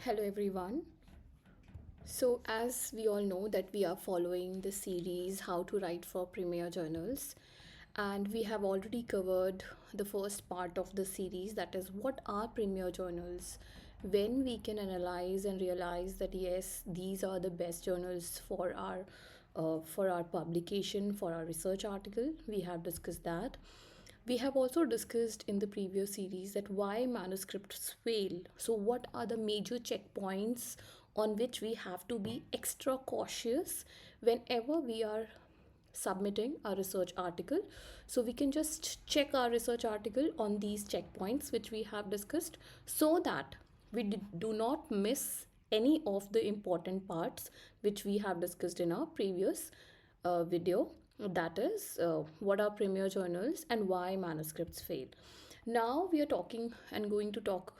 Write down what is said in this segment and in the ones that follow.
Hello everyone. So as we all know that we are following the series How to Write for Premier Journals, and we have already covered the first part of the series, that is what are premier journals, when we can analyze and realize that yes, these are the best journals for our publication, for our research article. We have discussed that. We have also discussed in the previous series that why manuscripts fail. So, what are the major checkpoints on which we have to be extra cautious whenever we are submitting a research article? So, we can just check our research article on these checkpoints which we have discussed so that we do not miss any of the important parts which we have discussed in our previous video, that is what are premier journals and why manuscripts fail. Now we are talking and going to talk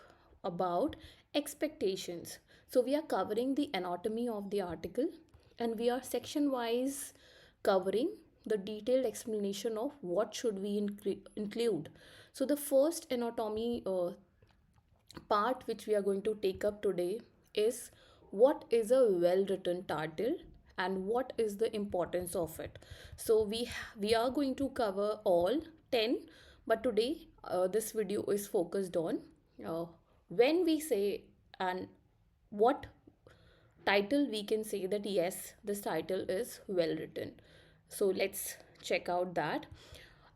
about expectations. So we are covering the anatomy of the article, and we are section wise covering the detailed explanation of what should we include. So the first anatomy part which we are going to take up today is what is a well written title and what is the importance of it. So we are going to cover all 10, but today this video is focused on uh, when we say and what title we can say that yes, this title is well written. So let's check out that.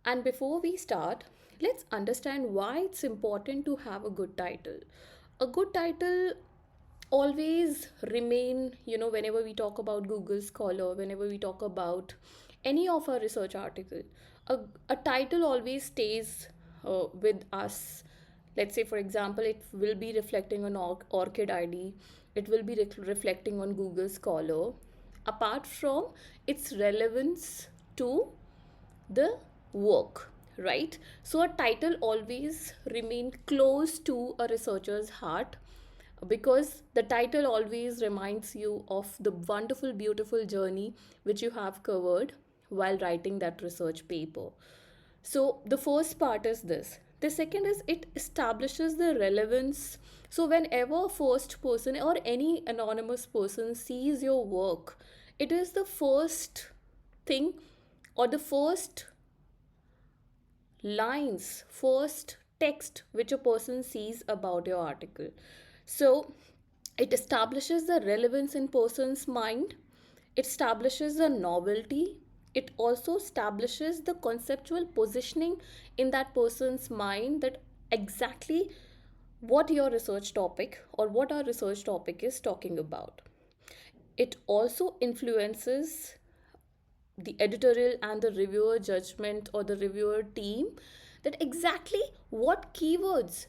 And before we start, let's understand why it's important to have a good title. A good title always remain, whenever we talk about Google Scholar, whenever we talk about any of our research article, a title always stays with us. Let's say, for example, it will be reflecting on Orchid ID, it will be reflecting on Google Scholar, apart from its relevance to the work, right? So a title always remain close to a researcher's heart because the title always reminds you of the wonderful, beautiful journey which you have covered while writing that research paper. So the first part is this. The second is it establishes the relevance. So whenever a first person or any anonymous person sees your work, it is the first thing or the first lines, first text which a person sees about your article. So it establishes the relevance in person's mind, it establishes the novelty, it also establishes the conceptual positioning in that person's mind, that exactly what your research topic or what our research topic is talking about. It also influences the editorial and the reviewer judgment or the reviewer team, that exactly what keywords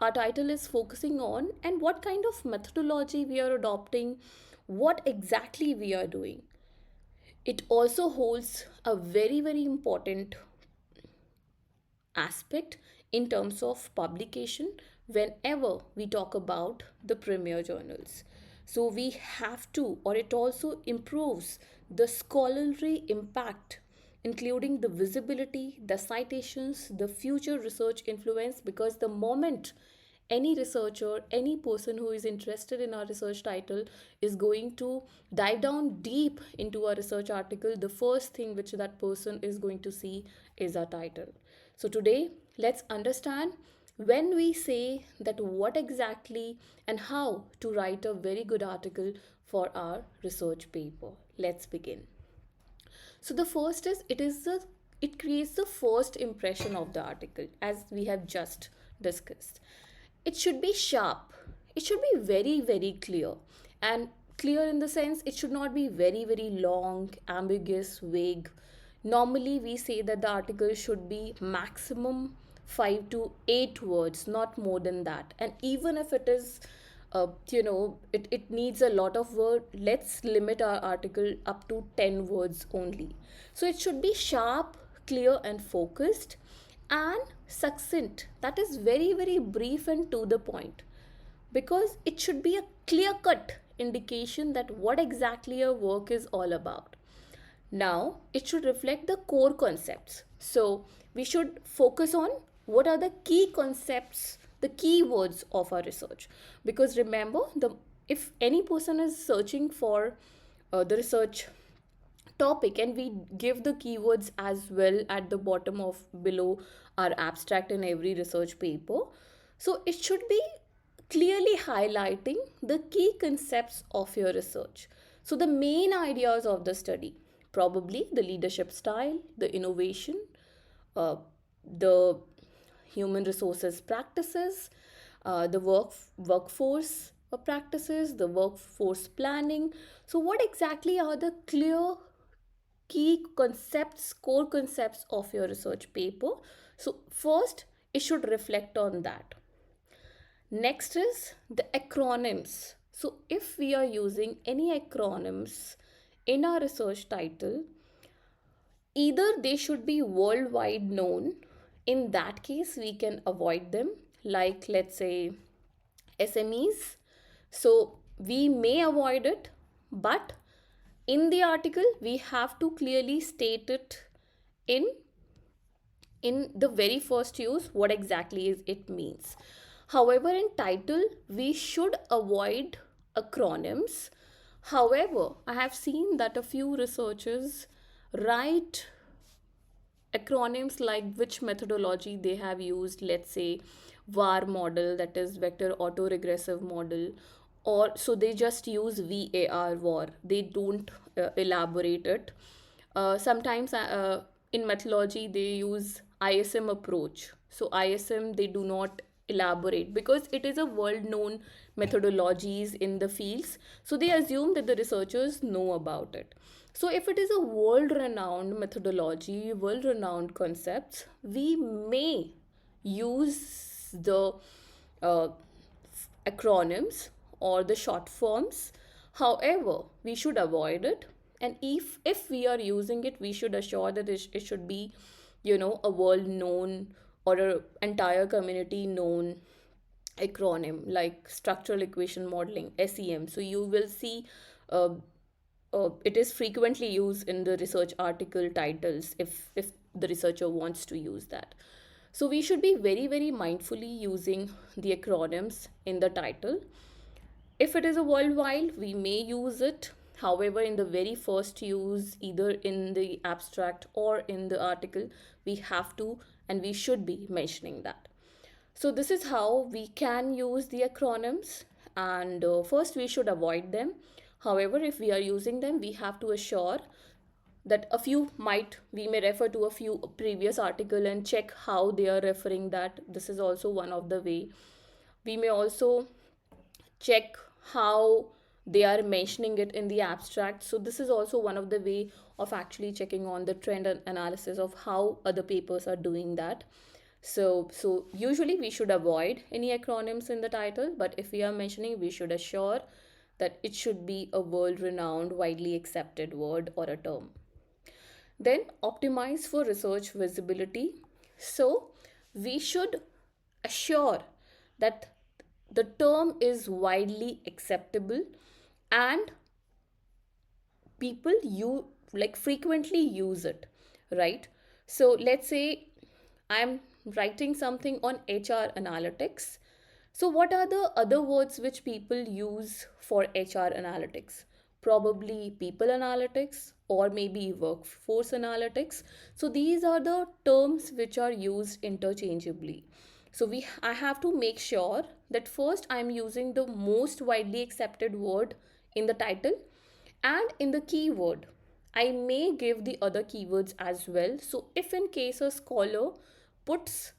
our title is focusing on and what kind of methodology we are adopting, what exactly we are doing. It also holds a very, very important aspect in terms of publication whenever we talk about the premier journals. So we have to, or it also improves the scholarly impact, including the visibility, the citations, the future research influence, because the moment any researcher, any person who is interested in our research title is going to dive down deep into a research article, the first thing which that person is going to see is our title. So today, let's understand when we say that what exactly and how to write a very good article for our research paper. Let's begin. So the first is it creates the first impression of the article, as we have just discussed. It should be sharp, it should be very, very clear, and clear in the sense it should not be very, very long, ambiguous, vague. Normally we say that the article should be maximum 5 to 8 words, not more than that. And even if it is it needs a lot of word, let's limit our article up to 10 words only. So it should be sharp, clear and focused, and succinct, that is very, very brief and to the point, because it should be a clear cut indication that what exactly your work is all about. Now, it should reflect the core concepts. So, we should focus on what are the key concepts, the the keywords of our research. Because remember, the if any person is searching for the research topic, and we give the keywords as well at the bottom of below our abstract in every research paper, so it should be clearly highlighting the key concepts of your research. So the main ideas of the study, probably the leadership style, the innovation, uh, the human resources practices, the workforce practices, the workforce planning. So, what exactly are the clear key concepts, core concepts of your research paper? So, first, it should reflect on that. Next is the acronyms. So, if we are using any acronyms in our research title, either they should be worldwide known. In that case, we can avoid them, like let's say SMEs. So, we may avoid it, but in the article, we have to clearly state it in in the very first use what exactly is it means. However, in title we should avoid acronyms. However, I have seen that a few researchers write acronyms like which methodology they have used, let's say var model, that is vector autoregressive model, or so they just use var, they don't elaborate it. Sometimes in methodology they use ISM approach, so ISM they do not elaborate because it is a world known methodologies in the fields, so they assume that the researchers know about it. So if it is a world renowned methodology, world renowned concepts, we may use the uh, acronyms or the short forms. However, we should avoid it, and if we are using it, we should assure that it should be, a world known or a entire community known acronym, like structural equation modeling, SEM. So you will see uh, it is frequently used in the research article titles if the researcher wants to use that. So we should be very very mindfully using the acronyms in the title. If it is a worldwide, we may use it. However, in the very first use, either in the abstract or in the article, we have to and we should be mentioning that. So, this is how we can use the acronyms, and first we should avoid them. However, if we are using them, we have to assure that we may refer to a few previous article and check how they are referring that. This is also one of the way. We may also check how they are mentioning it in the abstract. So this is also one of the way of actually checking on the trend and analysis of how other papers are doing that. So usually we should avoid any acronyms in the title, but if we are mentioning, we should assure that it should be a world renowned, widely accepted word or a term. Then optimize for research visibility. So we should assure that the term is widely acceptable and people you like frequently use it, right? So let's say I'm writing something on HR analytics. So what are the other words which people use for HR analytics? Probably people analytics or maybe workforce analytics. So these are the terms which are used interchangeably. So I have to make sure that first I'm using the most widely accepted word in the title, and in the keyword I may give the other keywords as well. So if in case a scholar puts,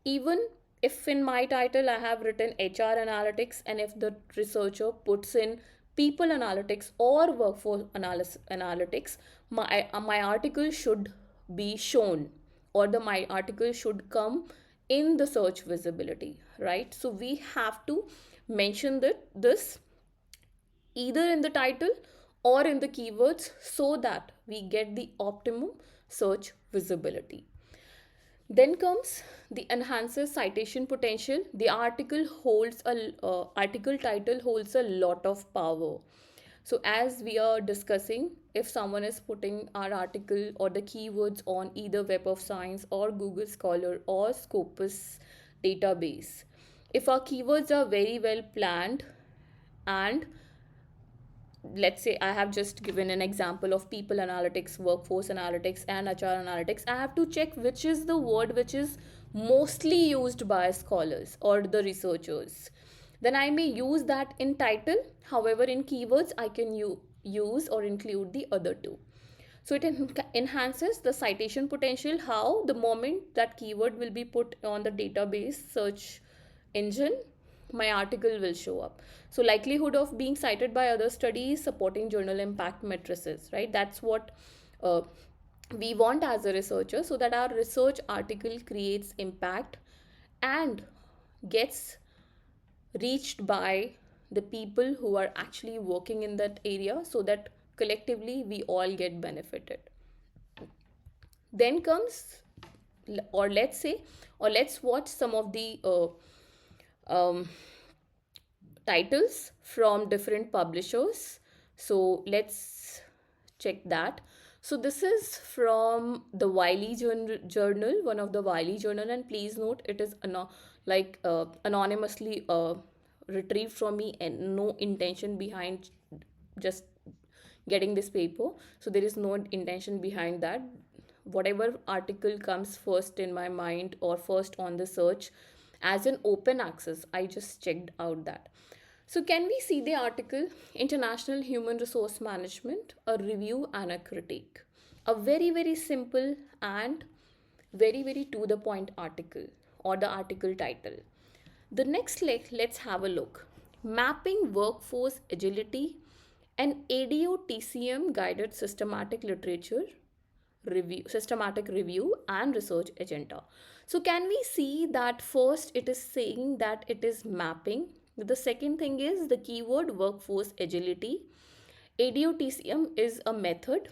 even if in my title I have written HR analytics, and if the researcher puts in people analytics or workforce analytics, my article should be shown, or the my article should come in the search visibility, right? So we have to mention this either in the title or in the keywords so that we get the optimum search visibility. Then comes the enhances citation potential. The article title holds a lot of power. So as we are discussing, if someone is putting our article or the keywords on either Web of Science or Google Scholar or Scopus database, if our keywords are very well planned, and let's say I have just given an example of people analytics, workforce analytics, and HR analytics, I have to check which is the word which is mostly used by scholars or the researchers. Then I may use that in title. However, in keywords, I can use or include the other two. So it enhances the citation potential. How? The moment that keyword will be put on the database search engine, my article will show up. So likelihood of being cited by other studies, supporting journal impact matrices, right? That's what uh, we want as a researcher, so that our research article creates impact and gets reached by the people who are actually working in that area, so that collectively we all get benefited. Then comes, or let's say, or let's watch some of the um, titles from different publishers. So let's check that. So this is from the Journal, one of the Wiley journal, and please note it is anonymously retrieved from me, and no intention behind just getting this paper. So there is no intention behind that. Whatever article comes first in my mind or first on the search as an open access, I just checked out that. So can we see the article, International Human Resource Management, a review and a critique? A very, very simple and very, very to the point article, or the article title. The next, let's have a look. Mapping workforce agility and ADO TCM guided systematic review and research agenda. So can we see that first it is saying that it is mapping. The second thing is the keyword workforce agility. ADO TCM is a method,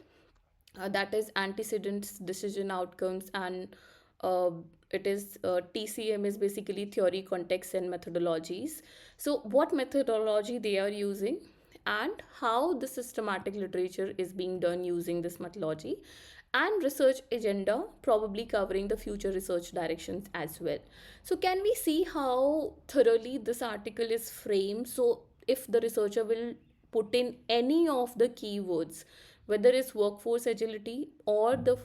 that is antecedents, decision outcomes, and uh, it is TCM is basically theory, context, and methodologies. So what methodology they are using, and how the systematic literature is being done using this methodology, and research agenda, probably covering the future research directions as well. So can we see how thoroughly this article is framed? So if the researcher will put in any of the keywords, whether it's workforce agility or the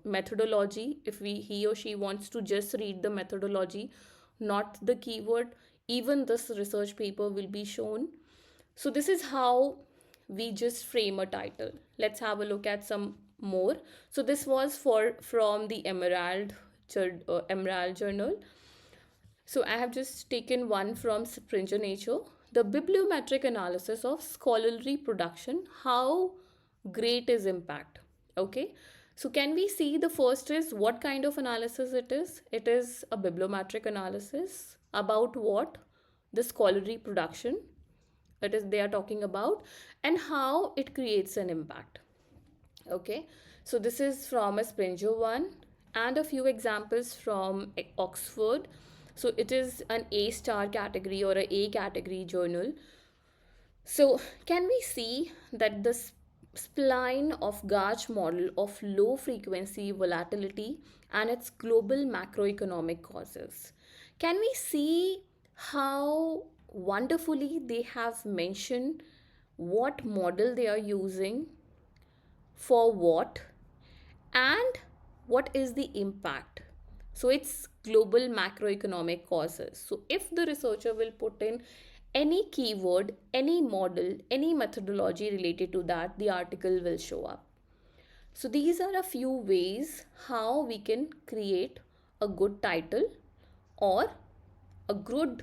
methodology, if he or she wants to just read the methodology, not the keyword, even this research paper will be shown. So this is how we just frame a title. Let's have a look at some more. So this was for from the Emerald Journal. So I have just taken one from Springer Nature. The bibliometric analysis of scholarly production. How great is impact? Okay. So can we see the first is what kind of analysis it is? It is a bibliometric analysis about what? The scholarly production. It is they are talking about, and how it creates an impact. Okay. So this is from a Springer one, and a few examples from Oxford. So it is an A star category or a category journal. So can we see that the spline of Gauge model of low frequency volatility and its global macroeconomic causes? Can we see how wonderfully they have mentioned what model they are using for what, and what is the impact? So it's global macroeconomic causes. So if the researcher will put in any keyword, any model, any methodology related to that, the article will show up. So these are a few ways how we can create a good title or a good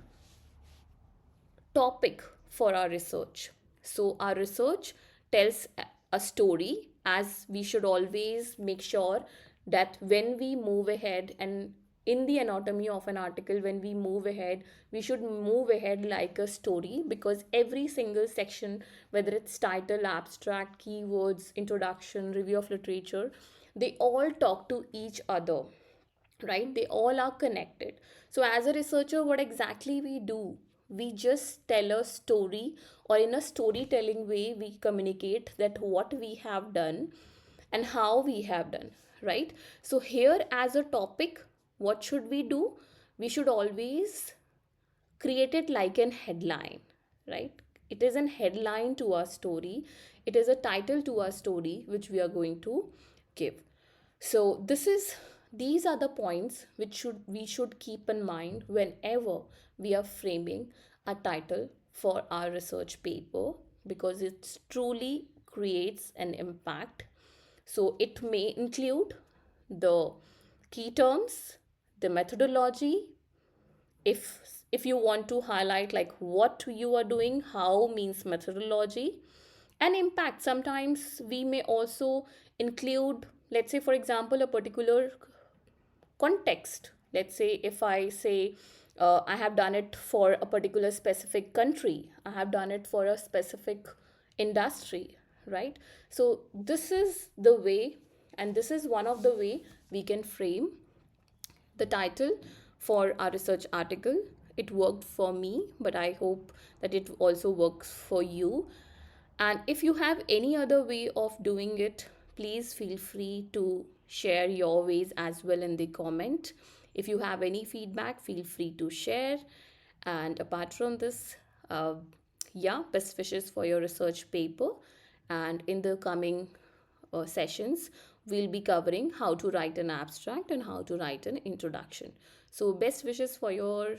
topic for our research. So, our research tells a story, as we should always make sure that when we move ahead, and in the anatomy of an article, when we move ahead, we should move ahead like a story, because every single section, whether it's title, abstract, keywords, introduction, review of literature, they all talk to each other, right? They all are connected. So as a researcher, what exactly we do, we just tell a story, or in a storytelling way we communicate that what we have done and how we have done, right? So here, as a topic, what should we do? We should always create it like an headline, right? It is an headline to our story. It is a title to our story which we are going to give. So these are the points which we should keep in mind whenever we are framing a title for our research paper, because it truly creates an impact. So it may include the key terms, the methodology, if you want to highlight like what you are doing, how means methodology, and impact. Sometimes we may also include, let's say for example, a particular context. Let's say if I say I have done it for a particular specific country, I have done it for a specific industry, right? So this is the way, and this is one of the way we can frame the title for our research article. It worked for me, but I hope that it also works for you. And if you have any other way of doing it, please feel free to share your ways as well in the comment. If you have any feedback, feel free to share. And apart from this, uh, yeah, best wishes for your research paper. And in the coming sessions, we'll be covering how to write an abstract and how to write an introduction. So, best wishes for your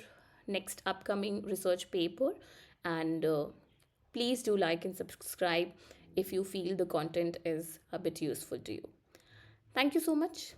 next upcoming research paper. And please do like and subscribe if you feel the content is a bit useful to you. Thank you so much.